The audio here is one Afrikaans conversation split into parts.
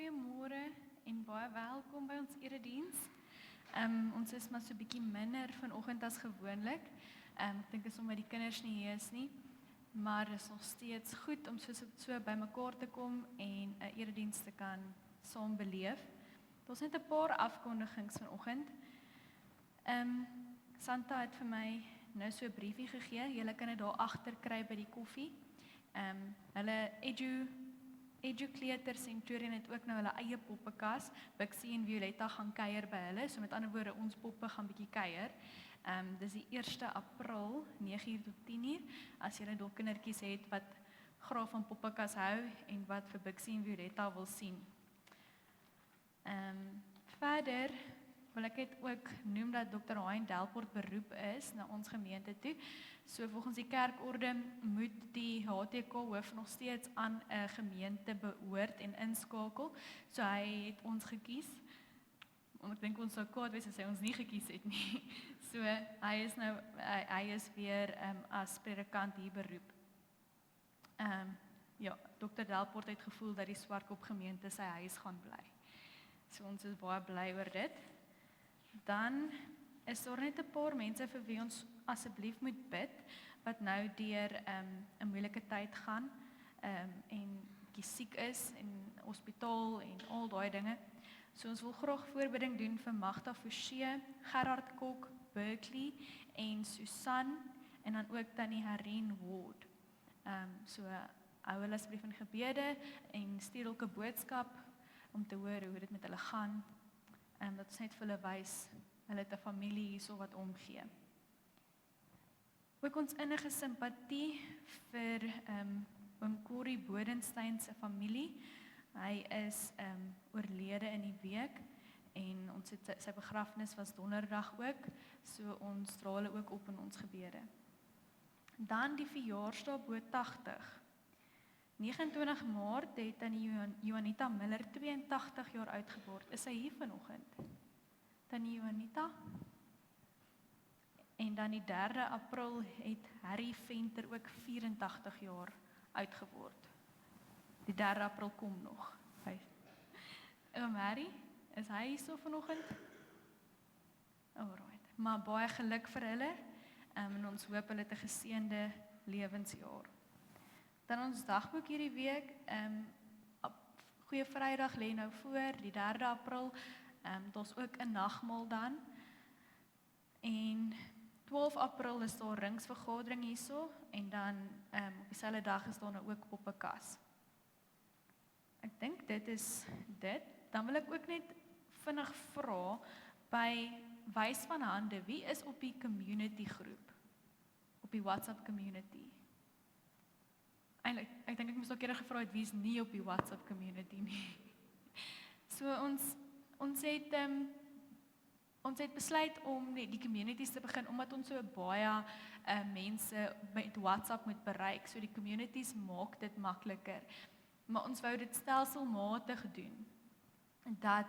Goeiemôre en baie welkom by ons erediens. Ons is maar so 'n bietjie minder vanoggend as gewoonlik. Ek dink is omdat die kinders nie hier is nie, maar is nog steeds goed om so bymekaar te kom en 'n erediens te kan saam beleef. Daar's net 'n paar afkondigings vanoggend. Santa het vir my nou so 'n briefie gegee. Julle kan dit daar agter kry by die koffie. Hulle Educleator Centurion het ook nou hulle eie poppekas. Bixie en Violetta gaan kuier by hulle. So met ander woorde, ons poppe gaan bietjie kuier. Dis die 1 April, 9:00 tot 10:00. As julle dalk kindertjies het wat graag van poppekas hou en wat vir Bixie en Violetta wil sien. Verder wil ek dit ook noem dat Dr. Hein Delport beroep is na ons gemeente toe. So volgens die kerkorde moet die HTK hoof nog steeds aan 'n gemeente behoort en inskakel. So hy het ons gekies. Ek dink ons sou kwaad wees as hy ons nie gekies het nie. So hy is weer as predikant hier beroep. Dr. Delport het gevoel dat die Swartkop gemeente sy huis gaan bly. So ons is baie bly oor dit. Dan is daar net 'n paar mense vir wie ons asseblief moet bid, wat nou deur 'n moeilike tyd gaan en bietjie siek is en hospitaal en al daai dinge. So ons wil graag voorbidding doen vir Magda Forsie, Gerard Kok, Berkeley en Susan en dan ook tannie Harien Ward. So hou hulle asseblief in gebede en stuur ook 'n boodskap om te hoor hoe dit met hulle gaan. Dat ons net vir hulle wys, hulle het 'n familie hierso wat omgee. Ook ons innige simpatie vir oom Corrie Bodenstein se familie. Hy is oorlede in die week en ons het sy begrafnis was donderdag ook, so ons dra hulle ook op in ons gebede. Dan die verjaarsdag bo 80. 29 Maart het tannie Juanita Miller 82 jaar oud geword. Is sy hier vanoggend? Tannie Juanita? En dan die 3 April het Harry Venter ook 84 jaar oud geword. Die 3 April kom nog. Oom Harry, is hy hier so vanoggend? Alright. Maar baie geluk vir hulle en ons hoop hulle het 'n geseënde lewensjaar. Dan ons dagboek hierdie week, Goeie Vrydag lê nou voor, die 3 April, daar's ook 'n nagmaal dan. En 12 April is daar ringsvergadering hierso en dan op dieselfde dag is daar nou ook poppekas. Ek dink dit is dit. Dan wil ek ook net vinnig vra by wys van hande, wie is op die community groep? Op die WhatsApp community? Eintlik, ek dink ek moes ook eerder gevra het wie is nie op die WhatsApp community nie. So ons het besluit om die communities te begin omdat ons so baie mense met WhatsApp moet bereik. So die communities maak dit makliker. Maar ons wou dit stelselmatig doen. Dat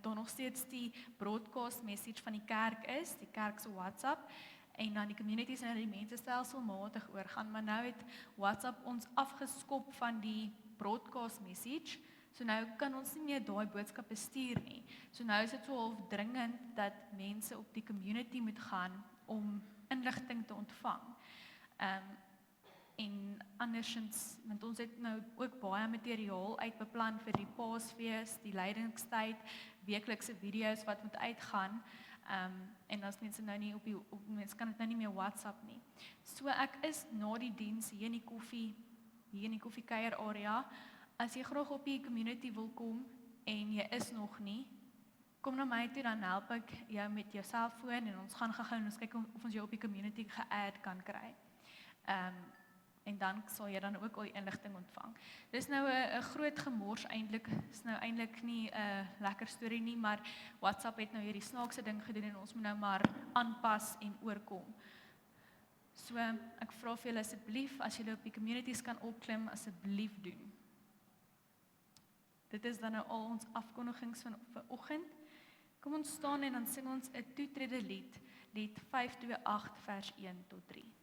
daar nog steeds die broadcast message van die kerk is, die kerk se WhatsApp. En dan die communities en die mense stelselmatig oorgaan, maar nou het WhatsApp ons afgeskop van die broadcast message, so nou kan ons nie meer daai boodskappe stuur nie. So nou is dit so half dringend dat mense op die community moet gaan om inligting te ontvang. En andersins, want ons het nou ook baie materiaal uitbeplan vir die Paasfees, die lydingstyd, weeklikse video's wat moet uitgaan. En as mense nou nie mense kan dit nou nie meer WhatsApp nie. So ek is na die diens hier in die koffiekuier area. As jy graag op die community wil kom en jy is nog nie, kom na my toe, dan help ek jou met jou selfoon en ons gaan gou en ons kyk of ons jou op die community ge-add kan kry. En dan sal jy dan ook al die inligting ontvang. Dis nou 'n groot gemors eintlik. Dis nou eintlik nie 'n lekker storie nie, maar WhatsApp het nou hierdie snaakse ding gedoen en ons moet nou maar aanpas en oorkom. So ek vra vir julle asseblief, as julle op die communities kan opklim, asseblief doen. Dit is dan nou al ons afkondigings van vanoggend. Kom ons staan en dan sing ons 'n toetrede lied, lied 528 vers 1 tot 3.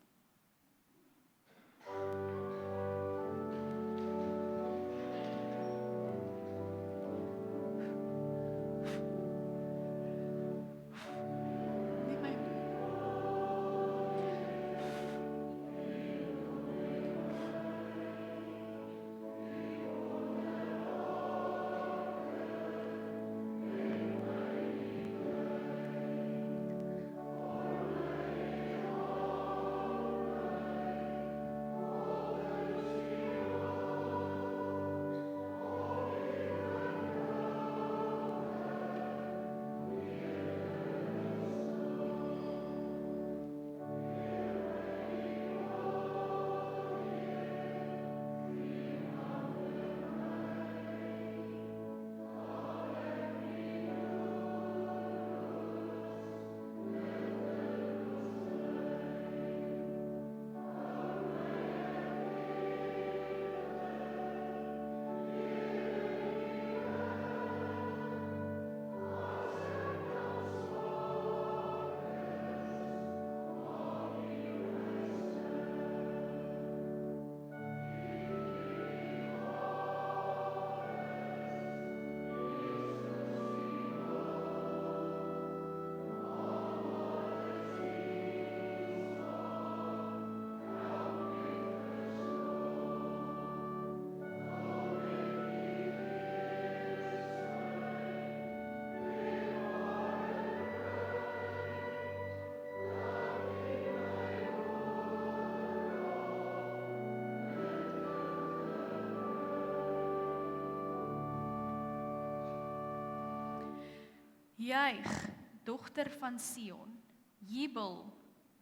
Juig, dogter van Sion, jubel,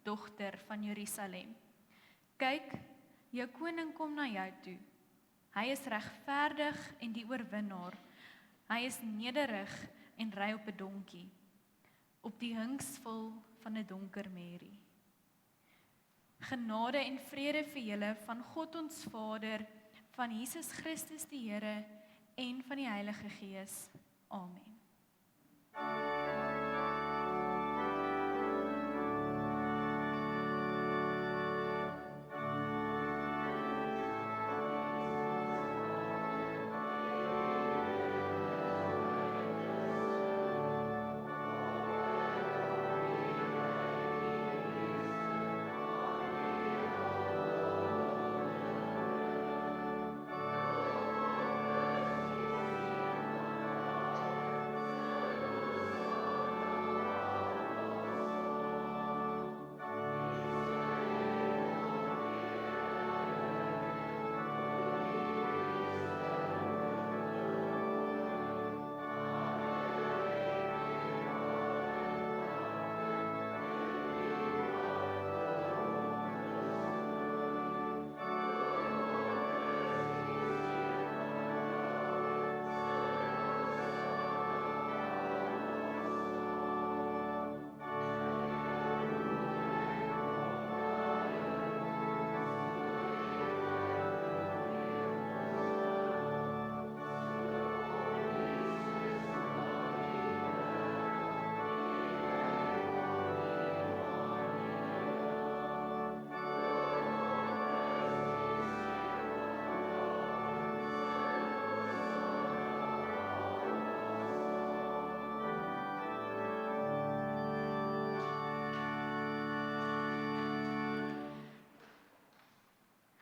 dogter van Jerusalem. Kyk, jou koning kom na jou toe. Hy is regverdig en die oorwinnaar. Hy is nederig en ry op 'n donkie, op die hingsvul van 'n donker merrie. Genade en vrede vir julle van God ons Vader, van Jesus Christus die Here en van die Heilige Gees. Amen.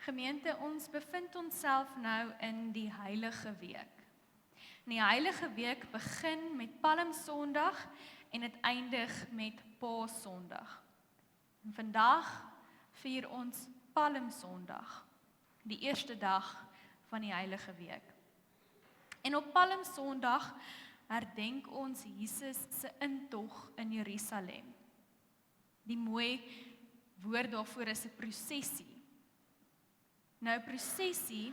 Gemeente, ons bevind onsself nou in die Heilige Week. En die Heilige Week begin met Palmsondag en dit eindig met Paassondag. En vandag vier ons Palmsondag, die eerste dag van die Heilige Week. En op Palmsondag herdenk ons Jesus se intog in Jerusalem. Die mooi woord daarvoor is 'n prosessie. Nou, prosessie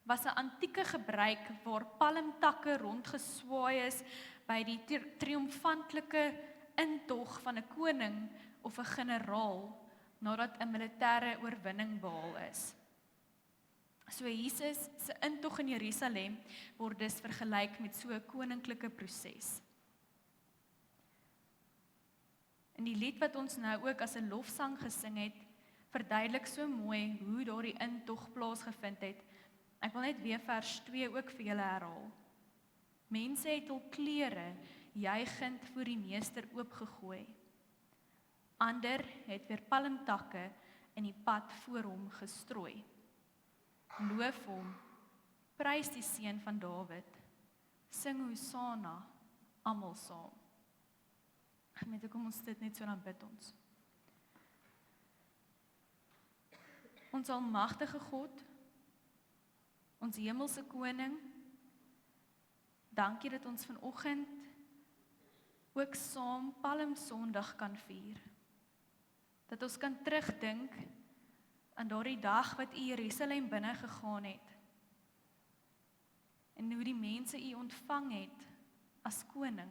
was 'n antieke gebruik waar palmtakke rondgeswaai is by die triomfantelike intog van 'n koning of 'n generaal nadat 'n militêre oorwinning behaal is. So Jesus se intog in Jerusalem word dus vergelyk met so 'n koninklike proses. In die lied wat ons nou ook as 'n lofsang gesing het, verduidelik so mooi hoe daardie intog plaasgevind het. Ek wil net weer vers 2 ook vir julle herhaal. Mense het hul klere juigend voor die meester oopgegooi. Ander het weer palmtakke in die pad voor hom gestrooi. Loof hom, prys die seun van Dawid, sing Hosanna, almal saam. Gemeente, kom ons dit net so, dan bid ons. Ons almagtige God, ons hemelse koning, dankie dat ons vanoggend ook saam Palmsondag kan vier. Dat ons kan terugdink aan daardie dag wat U Jerusalem binne gegaan het. En hoe die mense U ontvang het as koning,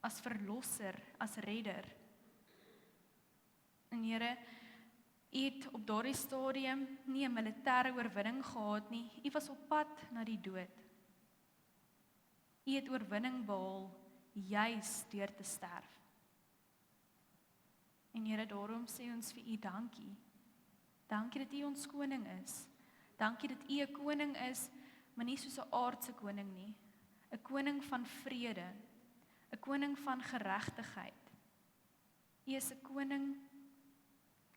as verlosser, as redder. En Here, U het op daardie stadium nie 'n militêre oorwinning gehad nie. U was op pad na die dood. U het oorwinning behaal juis deur te sterf. En Here, daarom sê ons vir U dankie. Dankie dat U ons koning is. Dankie dat U 'n koning is, maar nie soos 'n aardse koning nie. 'n Koning van vrede, 'n koning van geregtigheid. U is 'n koning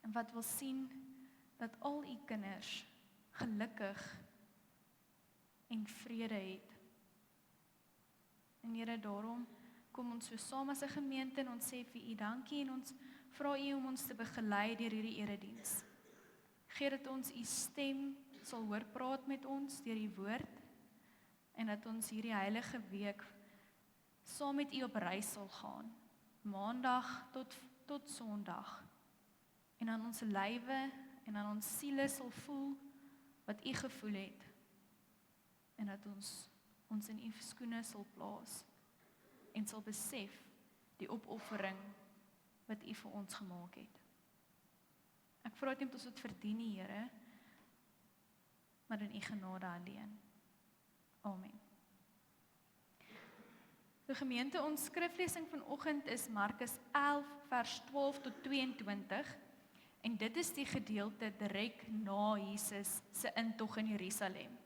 wat wil sien dat al U kinders gelukkig en vrede het. En Here, daarom kom ons so saam as 'n gemeente en ons sê vir U dankie en ons vra U om ons te begelei deur hierdie erediens. Gee dat ons U stem sal hoor praat met ons deur die woord en dat ons hierdie heilige week saam met u op reis sal gaan, Maandag tot Sondag, en aan ons lywe en aan ons siele sal voel wat u gevoel het, en dat ons in u skoene sal plaas, en sal besef die opoffering wat u vir ons gemaak het. Ek vra nie dat ons dit verdien nie, Here, maar in u genade alleen. Amen. So gemeente, ons skriflesing vanoggend is Markus 11 vers 12 tot 22, en dit is die gedeelte direk na Jesus se intog in Jerusalem.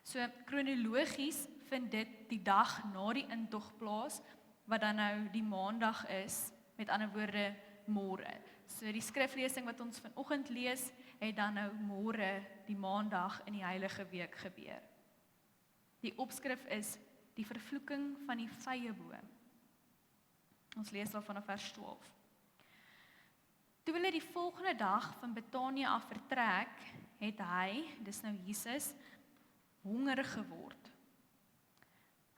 So kronologies vind dit die dag na die intog plaas, wat dan nou die maandag is, met ander woorde môre. So die skriflesing wat ons vanoggend lees, het dan nou môre die maandag in die heilige week gebeur. Die opskrif is die vervloeking van die vyeboom. Ons lees daar vanaf vers 12. Toe hulle die volgende dag van Betanië af vertrek, het hy, dis nou Jesus, hongerig geword.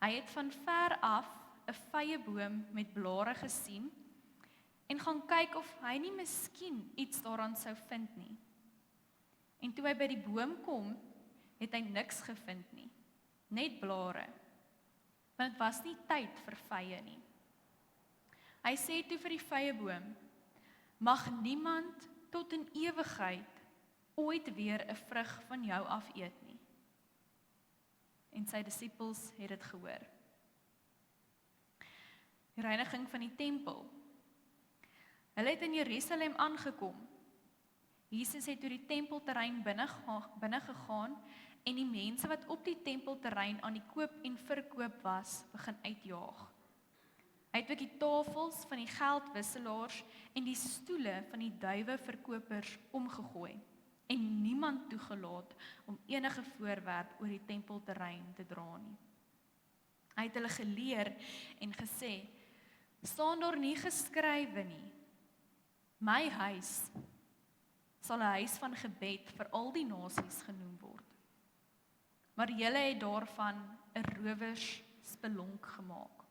Hy het van ver af 'n vyeboom met blare gesien en gaan kyk of hy nie miskien iets daaraan sou vind nie. En toe hy by die boom kom, het hy niks gevind nie, net blare, want dit was nie tyd vir vye nie. Hy sê toe vir die vyeboom, mag niemand tot in ewigheid ooit weer 'n vrug van jou af eet nie. En sy disippels het dit gehoor. Die reiniging van die tempel. Hulle het in Jerusalem aangekom. Jesus het deur die tempelterrein binne gegaan en die mense wat op die tempelterrein aan die koop en verkoop was, begin uitjaag. Hy het ook die tafels van die geldwisselaars en die stoele van die duiweverkopers omgegooi en niemand toegelaat om enige voorwerp oor die tempelterrein te dra nie. Hy het hulle geleer en gesê, staan daar nie geskrywe nie, my huis sal 'n huis van gebed vir al die nasies genoem word. Maar julle het daarvan 'n rowersspelonk gemaak.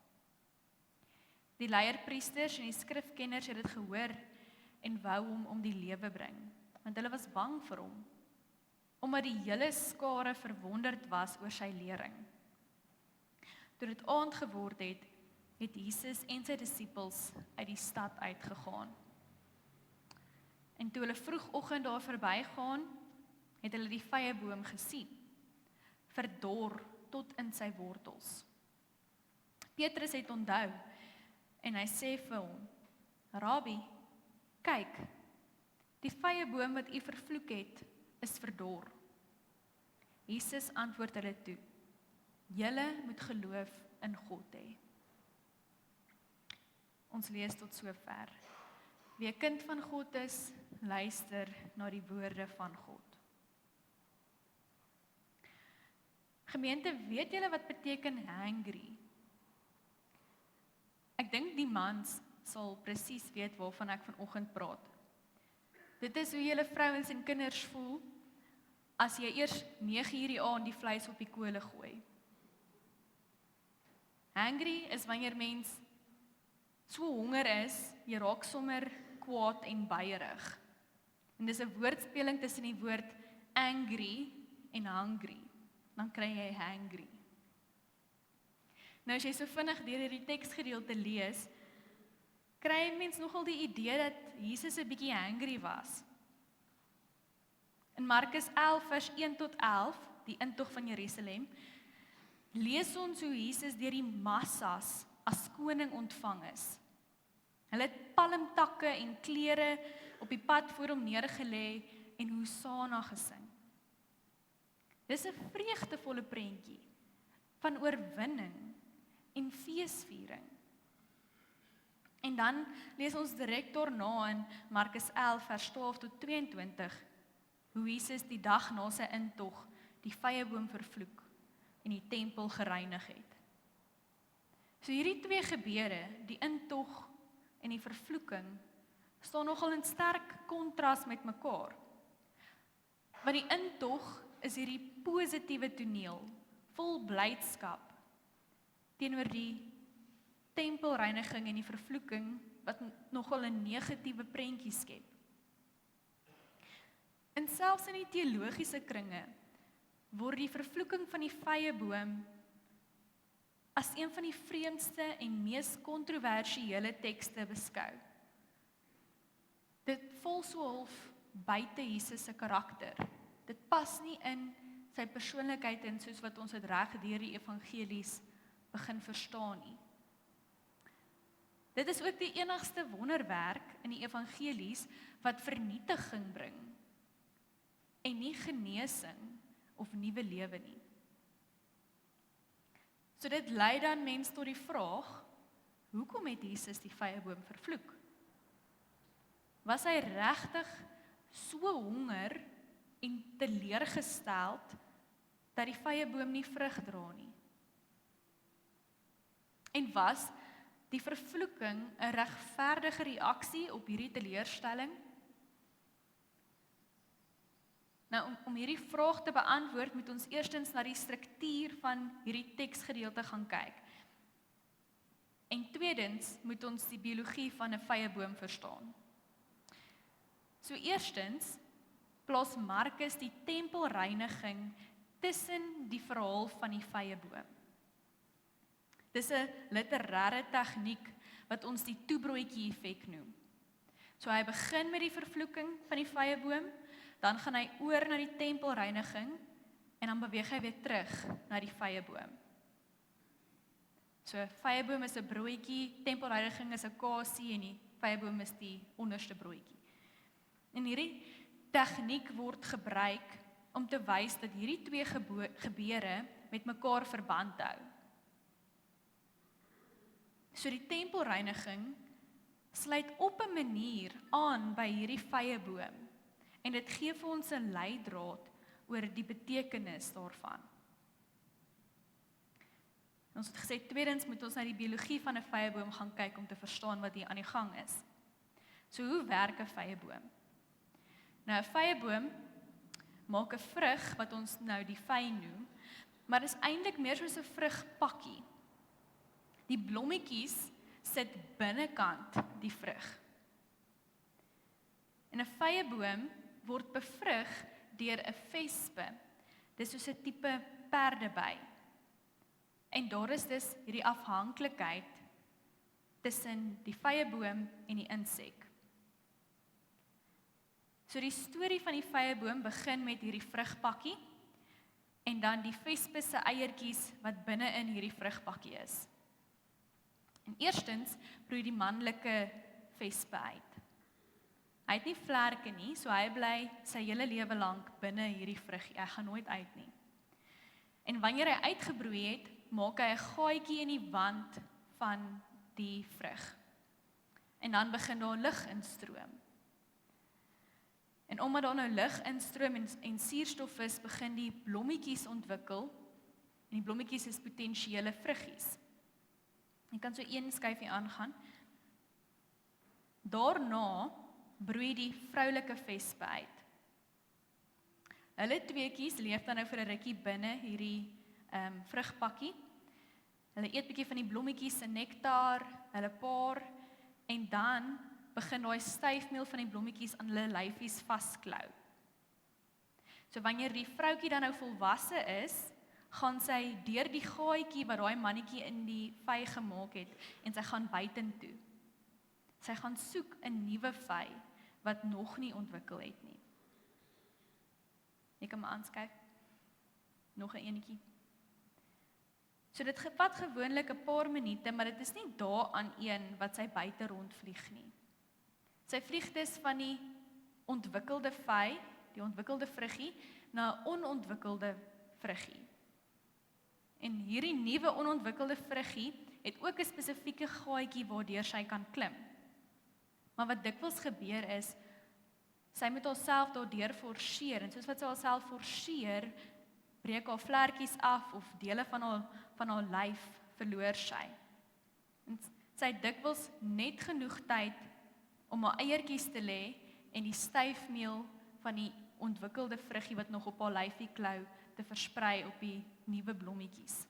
Die leierpriesters en die skrifkenners het dit gehoor en wou hom om die lewe bring, want hulle was bang vir hom, omdat die hele skare verwonderd was oor sy lering. Toe dit aand geword het, het Jesus en sy disippels uit die stad uitgegaan. En toe hulle vroegoggend daar verbygaan, het hulle die vyeboom gesien, verdor tot in sy wortels. Petrus het onthou en hy sê vir hom, Rabbi, kyk, die vyeboom wat u vervloek het, is verdor. Jesus antwoord hulle toe, julle moet geloof in God hê. Ons lees tot sover. Wie 'n kind van God is, luister na die woorde van God. Gemeente, weet julle wat beteken hangry? Ek dink die mans sal presies weet waarvan ek vanoggend praat. Dit is hoe julle vrouens en kinders voel as jy eers 9:00 die aand die vleis op die kole gooi. Hangry is wanneer mens so honger is, jy raak sommer kwaad en beierig. En dis 'n woordspeling tussen die woord angry en hungry. Dan kry jy hangry. Nou as jy so vinnig deur hierdie teksgedeelte lees, kry mens nogal die idee dat Jesus 'n bietjie hangry was. In Markus 11 vers 1 tot 11, die intog van Jerusalem, lees ons hoe Jesus deur die massas as koning ontvang is. Hulle het palmtakke en klere op die pad voor hom neergelê en Hosanna gesing. Dis 'n vreugdevolle prentjie van oorwinning en feesviering. En dan lees ons direk daarna in Markus 11 vers 12 tot 22 hoe Jesus die dag na sy intog die vyeboom vervloek en die tempel gereinig het. So hierdie twee gebeure, die intog en die vervloeking, staan nogal in sterk kontras met mekaar. Want die intog is hierdie positiewe toneel, vol blydskap, teenoor die tempelreiniging en die vervloeking wat nogal 'n negatiewe prentjie skep. En selfs in die teologiese kringe word die vervloeking van die vyeboom as een van die vreemdste en mees kontroversiële tekste beskou. Dit val so half buite Jesus se karakter. Dit pas nie in sy persoonlikheid en soos wat ons dit reg deur die evangelies begin verstaan nie. Dit is ook die enigste wonderwerk in die evangelies wat vernietiging bring en nie genesing of nuwe lewe nie. So dit lei dan mens tot die vraag, hoekom het Jesus die vyeboom vervloek? Was hy regtig so honger en teleurgesteld dat die vyeboom nie vrug dra nie? En was die vervloeking 'n regverdige reaksie op hierdie teleurstelling? Nou, om hierdie vraag te beantwoord, moet ons eerstens na die struktuur van hierdie teksgedeelte gaan kyk. En tweedens moet ons die biologie van 'n vyeboom verstaan. So eerstens plaas Markus die tempelreiniging tussen die verhaal van die vyeboom. Dis 'n literêre tegniek wat ons die toebroodjie effek noem. So hy begin met die vervloeking van die vyeboom, dan gaan hy oor na die tempelreiniging en dan beweeg hy weer terug na die vyeboom. So vyeboom is 'n broodjie, tempelreiniging is 'n kasie en die vyeboom is die onderste broodjie. En hierdie tegniek word gebruik om te wys dat hierdie twee gebeure met mekaar verband hou. So die tempelreiniging sluit op 'n manier aan by hierdie vyeboom en dit gee vir ons 'n leidraad oor die betekenis daarvan. Ons het gesê tweedens moet ons na die biologie van 'n vyeboom gaan kyk om te verstaan wat hier aan die gang is. So hoe werk 'n vyeboom? Nou 'n vyeboom maak 'n vrug wat ons nou die vy noem, maar dit is eintlik meer soos 'n vrugpakkie. Die blommetjies sit binnekant die vrug. En 'n vyeboom word bevrug deur 'n vespe. Dis soos 'n tipe perdeby. En daar is dus hierdie afhanklikheid tussen die vyeboom en die insek. So die storie van die vyeboom begin met hierdie vrugpakkie en dan die vespe se eiertjies wat binne in hierdie vrugpakkie is. En eerstens broei die manlike vespe uit. Hy het nie vlerke nie, so hy bly sy hele lewe lank binne hierdie vrug. Hy gaan nooit uit nie. En wanneer hy uitgebroei het, maak hy 'n gaatjie in die wand van die vrug. En dan begin daar lug instroom. En omdat daar nou lug instroom en suurstof is, begin die blommetjies ontwikkel. En die blommetjies is potensiële vruggies. Jy kan so een skyfie aangaan. Daarna broei die vroulike vespe uit. Hulle tweeetjies leef dan nou vir 'n rukkie binne hierdie vrugpakkie. Hulle eet bietjie van die blommetjies se nektar, hulle paar en dan begin daai styfmeel van die blommetjies aan hulle lyfies vasklou. So wanneer die vroutjie dan nou volwasse is, gaan sy deur die gaatjie wat daai mannetjie in die vy gemaak het en sy gaan buitentoe. Sy gaan soek 'n nuwe vy wat nog nie ontwikkel het nie. Ek kan my aanskuif. Nog 'n enetjie. So dit vat gewoonlik 'n paar minute, maar dit is nie daaraan een wat sy buite rondvlieg nie. Sy vlieg dus van die ontwikkelde vy, die ontwikkelde vruggie, na 'n onontwikkelde vruggie. En hierdie nuwe onontwikkelde vruggie het ook 'n spesifieke gaatjie waardeur sy kan klim. Maar wat dikwels gebeur is, sy moet haarself daardeur forceer en soos wat sy haarself forceer, breek haar vlekkies af of dele van haar lyf verloor sy. En sy het dikwels net genoeg tyd om haar eiertjies te lê en die styfmeel van die ontwikkelde vruggie wat nog op haar lyfie klou te versprei op die nuwe blommetjies.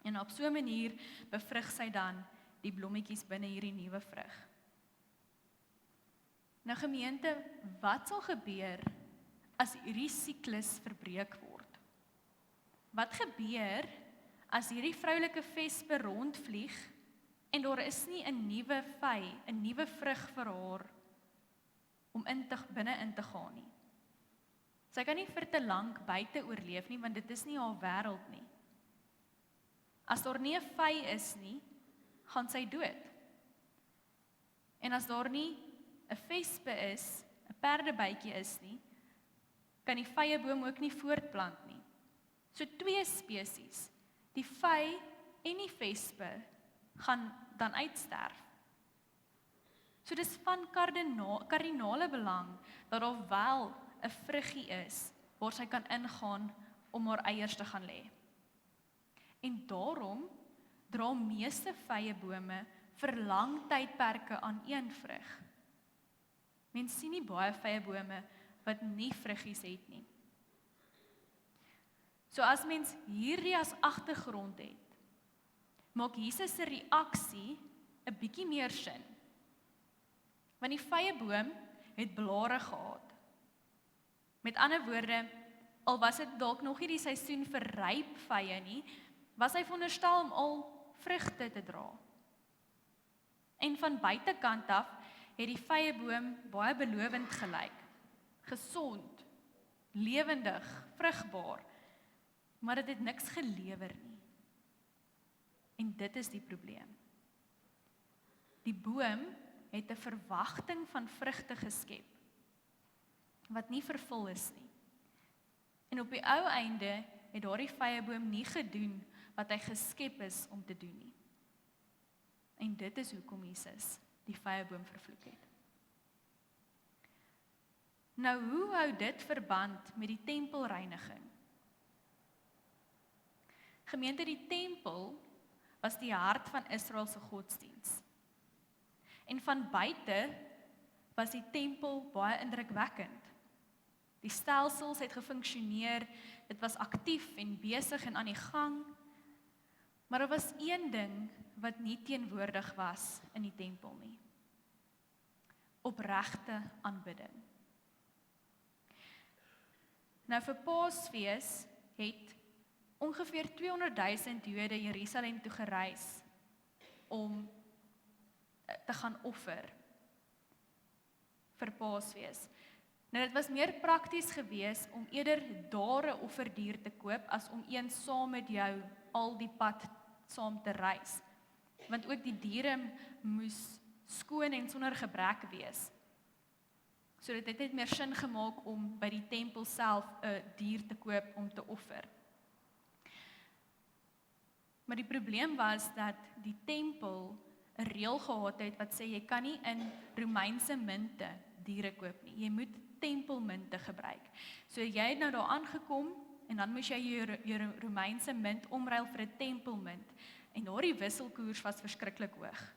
En op so 'n manier bevrug sy dan die blommetjies binne hierdie nuwe vrug. Nou gemeente, wat sal gebeur as hierdie siklus verbreek word? Wat gebeur as hierdie vroulike vespe rondvlieg en daar is nie 'n nuwe vy, 'n nuwe vrug vir haar om binne in te gaan nie? Sy kan nie vir te lank buite oorleef nie, want dit is nie haar wêreld nie. As daar nie 'n vy is nie, gaan sy dood. En as daar nie 'n vespe is, 'n perdebytjie is nie, kan die vyeboom ook nie voortplant nie. So 2 spesies, die vy en die vespe, gaan dan uitsterf. So dis van kardinale belang dat daar wel 'n vruggie is waar sy kan ingaan om haar eiers te gaan lê. En daarom dra meeste vyebome vir lang tydperke aan een vrug. Mens sien nie baie vyebome wat nie vruggies het nie. So as mens hierdie as agtergrond het, maak Jesus se reaksie 'n bietjie meer sin. Want die vyeboom het blare gehad. Met ander woorde, al was dit dalk nog nie die seisoen vir ryp vye nie, was hy veronderstel om al vrugte te dra. En van buitekant af het die vyeboom baie belovend gelyk. Gesond, lewendig, vrugbaar, maar dit het niks gelewer nie. En dit is die probleem. Die boom het 'n verwagting van vrugte geskep wat nie vervul is nie. En op die ou einde het daardie vyeboom nie gedoen wat hy geskep is om te doen nie. En dit is hoekom Jesus die vyeboom vervloek het. Nou, hoe hou dit verband met die tempelreiniging? Gemeente, die tempel was die hart van Israel se godsdiens. En van buite was die tempel baie indrukwekkend. Die stelsels het gefunksioneer, dit was aktief en besig en aan die gang. Maar daar was een ding wat nie teenwoordig was in die tempel nie. Opregte aanbidding. Nou vir Paasfees het ongeveer 200,000 Jode Jerusalem toe gereis om te gaan offer vir Paasfees. Nou dit was meer prakties geweest om eerder daar 'n offerdier te koop as om een saam met jou al die pad saam te reis. Want ook die diere moes skoon en sonder gebrek wees. So dit het meer sin gemaak om by die tempel self 'n dier te koop om te offer. Maar die probleem was dat die tempel 'n reël gehad het wat sê jy kan nie in Romeinse munte diere koop nie. Jy moet tempelmunte gebruik. So jy het nou daar aangekom en dan moes jy jou Romeinse munt omruil vir 'n tempelmunt. En daardie wisselkoers was verskriklik hoog.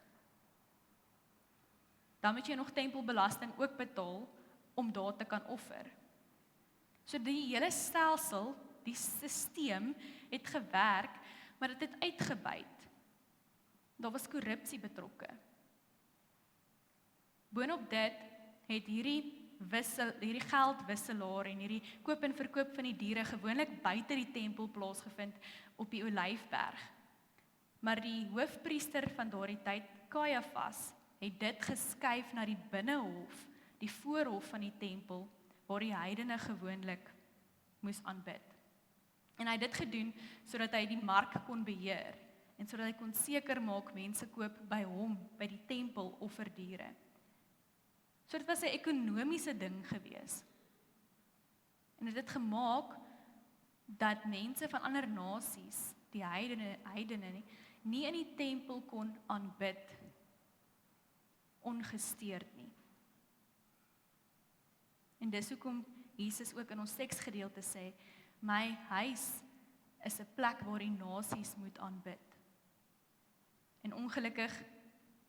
Dan moet jy nog tempelbelasting ook betaal om daar te kan offer. So die hele stelsel, die stelsel het gewerk, maar dit het uitgebuit. Daar was korrupsie betrokke. Boonop dit het hierdie geldwisselaar en hierdie koop en verkoop van die diere gewoonlik buite die tempel plaasgevind op die Olyfberg. Maar die hoofpriester van daardie tyd, Kajafas, het dit geskuif na die binnehof, die voorhof van die tempel, waar die heidene gewoonlik moes aanbid. En hy het dit gedoen sodat hy die mark kon beheer en sodat hy kon seker maak mense koop by hom, by die tempel offerdiere. So dit was 'n ekonomiese ding gewees. En dit het gemaak dat mense van ander nasies, die heidene nie in die tempel kon aanbid ongesteerd nie. En dis hoekom Jesus ook in ons teksgedeelte sê, my huis is 'n plek waar die nasies moet aanbid. En ongelukkig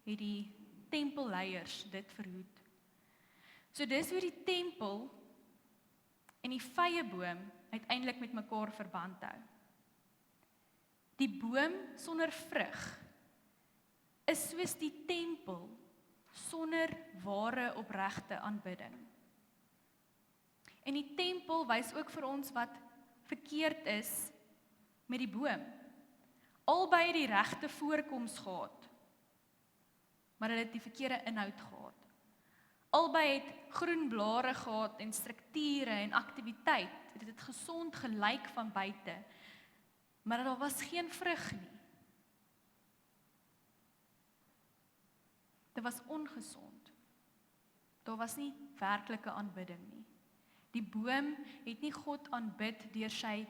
het die tempelleiers dit verhoed. So dis hoe die tempel en die vyeboom uiteindelik met mekaar verband hou. Die boom sonder vrug is soos die tempel sonder ware opregte aanbidding. En die tempel wys ook vir ons wat verkeerd is met die boom. Albei het die regte voorkoms gehad, maar hulle het die verkeerde inhoud gehad. Albei het groen blare gehad en strukture en aktiwiteit. Dit het gesond gelyk van buite, maar daar was geen vrug nie. Dit was ongesond. Daar was nie werklike aanbidding nie. Die boom het nie God aanbid deur sy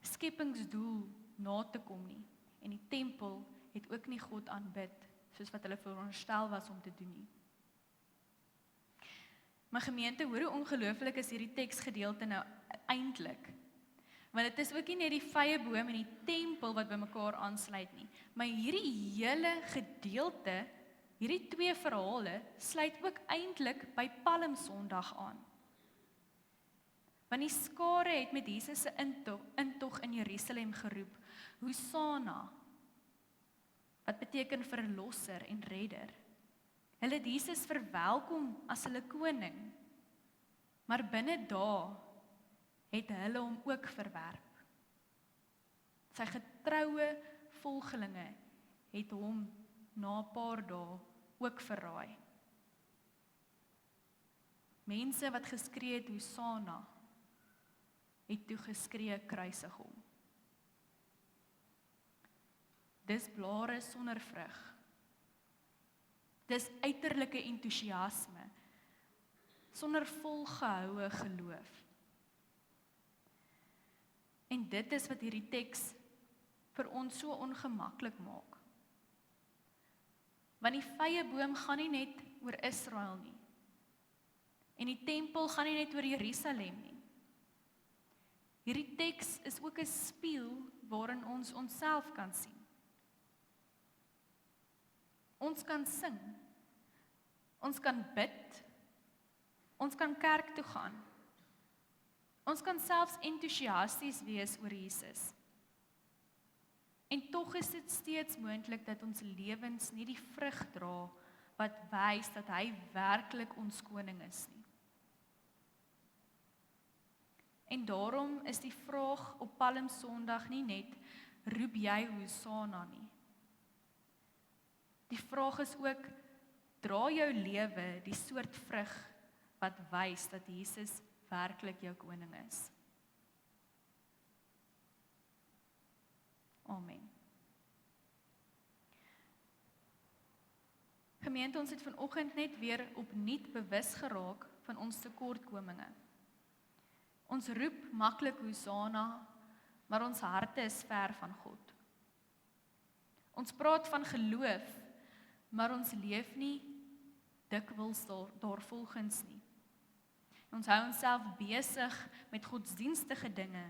skepingsdoel na te kom nie. En die tempel het ook nie God aanbid, soos wat hulle veronderstel was om te doen nie. Maar gemeente, hoor hoe ongelooflik is hierdie teksgedeelte nou eintlik. Want dit is ook nie net die vrye boom en die tempel wat by mekaar aansluit nie, maar hierdie hele gedeelte, hierdie twee verhale, sluit ook eintlik by Palmsondag aan. Want die skare het met Jesus se intog in Jerusalem geroep, Hosanna, wat beteken verlosser en redder. Hulle het Jesus verwelkom as hulle koning, maar binne dae het hulle hom ook verwerp. Sy getroue volgelinge het hom na 'n paar dae ook verraai. Mense wat geskree het Hosanna, het toe geskree kruisig hom. Dis blare sonder vrug. Dis uiterlike entoesiasme, sonder volgehoue geloof. En dit is wat hierdie teks vir ons so ongemaklik maak. Want die vrye boom gaan nie net oor Israel nie. En die tempel gaan nie net oor Jerusalem nie. Hierdie teks is ook 'n spieël waarin ons onsself kan sien. Ons kan sing, ons kan bid, ons kan kerk toe gaan, ons kan selfs entoesiasties wees oor Jesus. En tog is dit steeds moontlik dat ons lewens nie die vrug dra wat wys dat hy werklik ons koning is nie. En daarom is die vraag op Palmsondag nie net, roep jy Hosanna nie. Die vraag is ook, dra jou lewe die soort vrug wat wys dat Jesus werklik jou koning is. Amen. Gemeente, ons het vanoggend net weer opnuut bewus geraak van ons tekortkominge. Ons roep maklik Hosanna, maar ons harte is ver van God. Ons praat van geloof, maar ons leef nie dikwels daarvolgens nie. Ons hou onsself besig met godsdienstige dinge,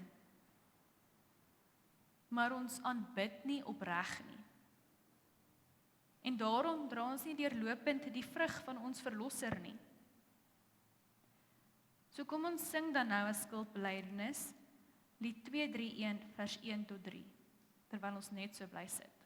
maar ons aanbid nie opreg nie. En daarom dra ons nie deurlopend die vrug van ons verlosser nie. So kom ons sing dan nou as skuldbelydenis, lied 231 vers 1 tot 3, terwyl ons net so bly sit.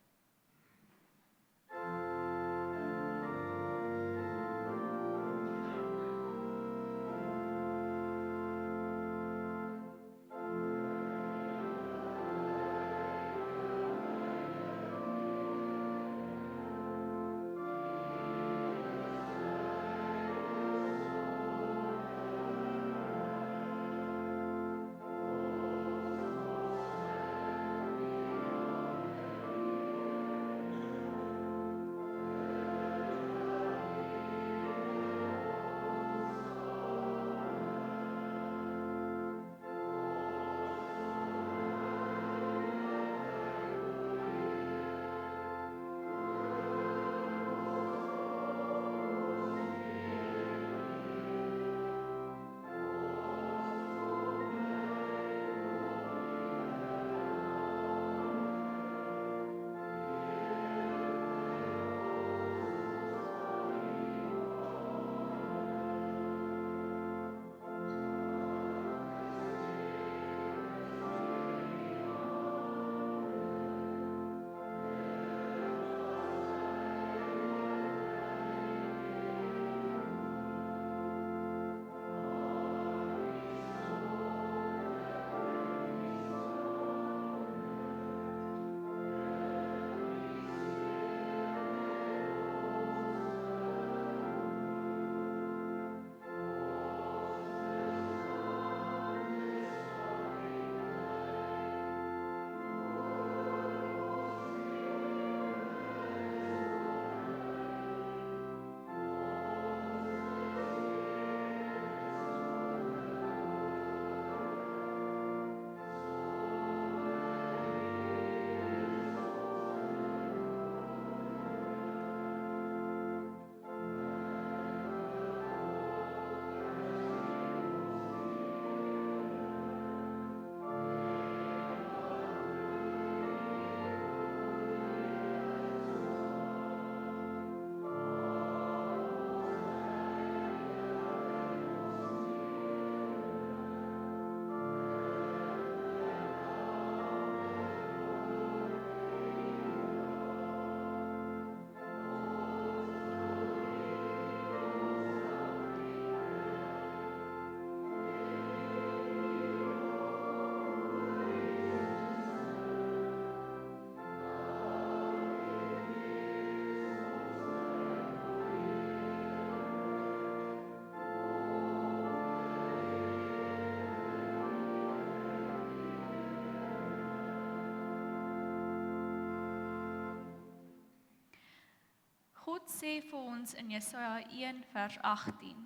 God sê vir ons in Jesaja 1 vers 18,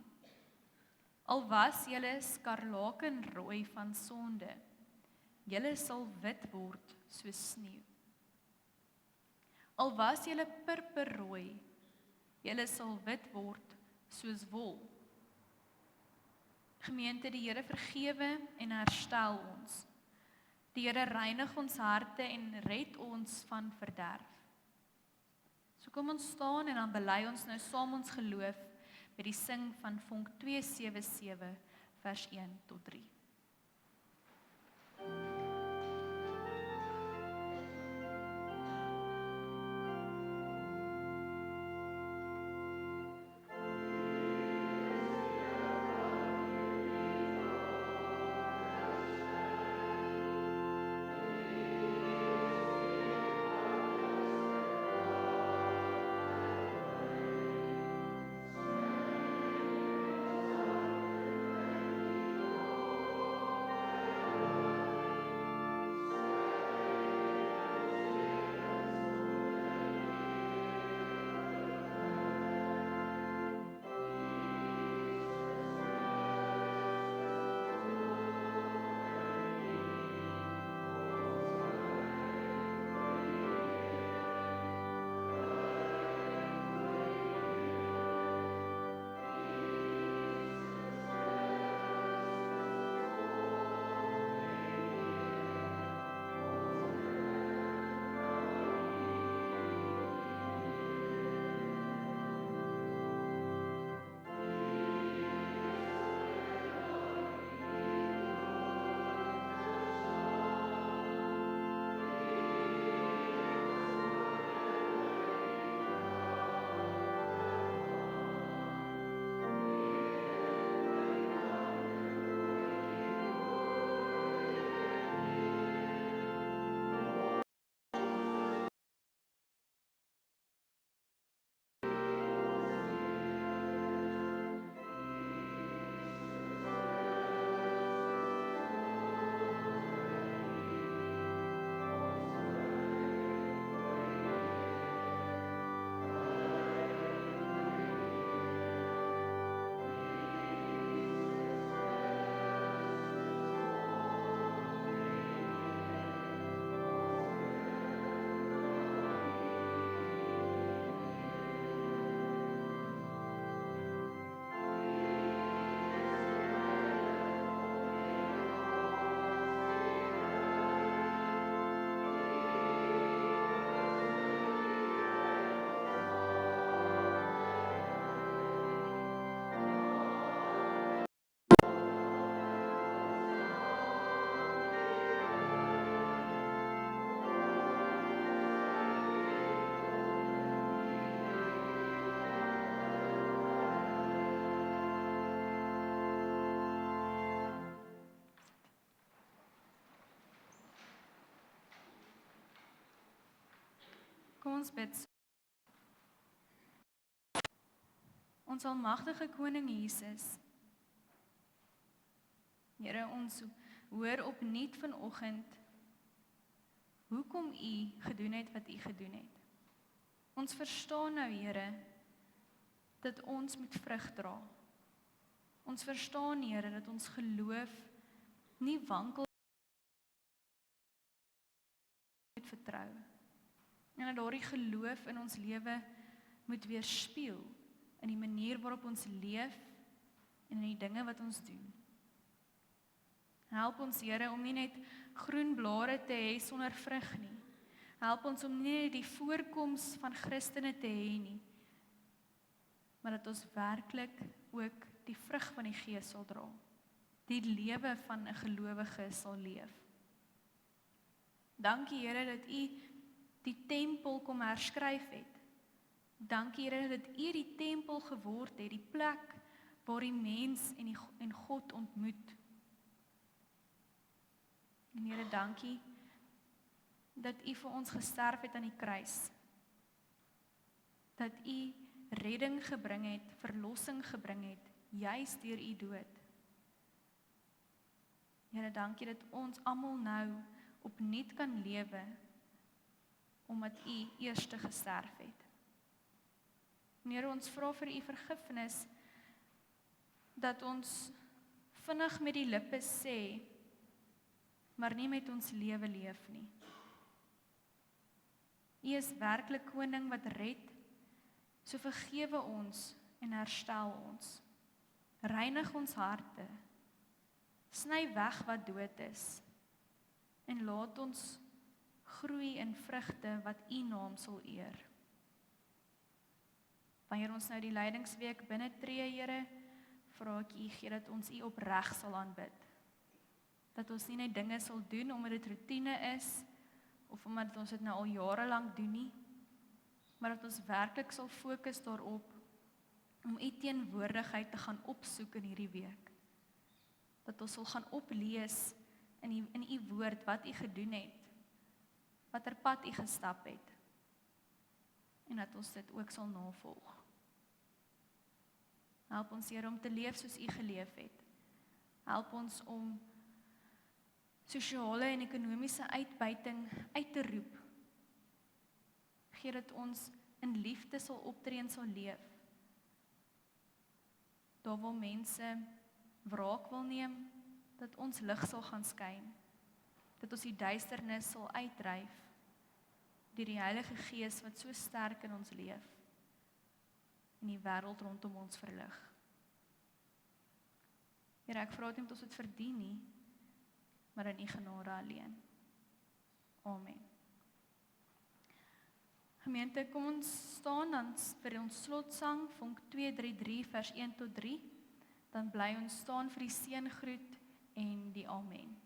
al was julle skarlakenrooi van sonde, julle sal wit word soos sneeu. Al was julle purperrooi, julle sal wit word soos wol. Gemeente, die Here vergewe en herstel ons. Die Here reinig ons harte en red ons van verderf. So kom ons staan en dan bely ons nou saam ons geloof by die sing van Vonk 277 vers 1 tot 3. Kom ons bid. Ons almagtige koning Jesus. Here, ons hoor opnuut vanoggend hoekom U gedoen het wat U gedoen het. Ons verstaan nou, Here, dat ons moet vrug dra. Ons verstaan, Here, dat ons geloof nie wankel met vertrou. En dat daardie geloof in ons lewe moet weerspieël in die manier waarop ons leef en in die dinge wat ons doen. Help ons, Here, om nie net groen blare te hê sonder vrug nie. Help ons om nie net die voorkoms van Christene te hê nie, maar dat ons werklik ook die vrug van die Gees sal dra. Die lewe van 'n gelowige sal leef. Dankie, Here, dat U die tempel kom herskryf het. Dankie, Here, dat U die tempel geword het, die plek waar die mens en God ontmoet. En Here, dankie dat U vir ons gesterf het aan die kruis. Dat U redding gebring het, verlossing gebring het, juis deur U dood. Here, dankie dat ons almal nou opnuut kan lewe, omdat U eerste gesterf het. En Here, ons vra vir U vergifnis, dat ons vinnig met die lippe sê, maar nie met ons lewe leef nie. U is werklik koning wat red, so vergewe ons en herstel ons. Reinig ons harte, sny weg wat dood is, en laat ons groei in vrugte wat U naam sal eer. Wanneer ons nou die leidingsweek binnetree, Here, vra ek U, Gee, dat ons U opreg sal aanbid. Dat ons nie net dinge sal doen omdat dit rotine is, of omdat ons dit nou al jare lank doen nie, maar dat ons werklik sal fokus daarop om U teenwoordigheid te gaan opsoek in hierdie week. Dat ons sal gaan oplees in U woord wat U gedoen het, watter pad U gestap het, en dat ons dit ook sal navolg. Help ons, Here, om te leef soos U geleef het. Help ons om sosiale en ekonomiese uitbuiting uit te roep. Gee dat ons in liefde sal optree en sal leef. Daar waar mense wraak wil neem, dat ons lig sal gaan skyn. Dat ons die duisternis sal uitdryf deur die Heilige Gees wat so sterk in ons leef en die wêreld rondom ons verlig. Here, ek vra nie dat ons dit verdien nie, maar in U genade alleen. Amen. Gemeente, kom ons staan dan vir ons slotsang, Vonk 233 vers 1 tot 3. Dan bly ons staan vir die seëngroet en die amen.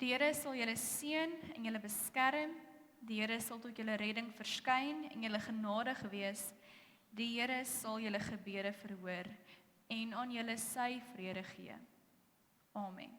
Die Here sal julle seën en julle beskerm. Die Here sal tot julle redding verskyn en julle genadig wees. Die Here sal julle gebede verhoor en aan julle sy vrede gee. Amen.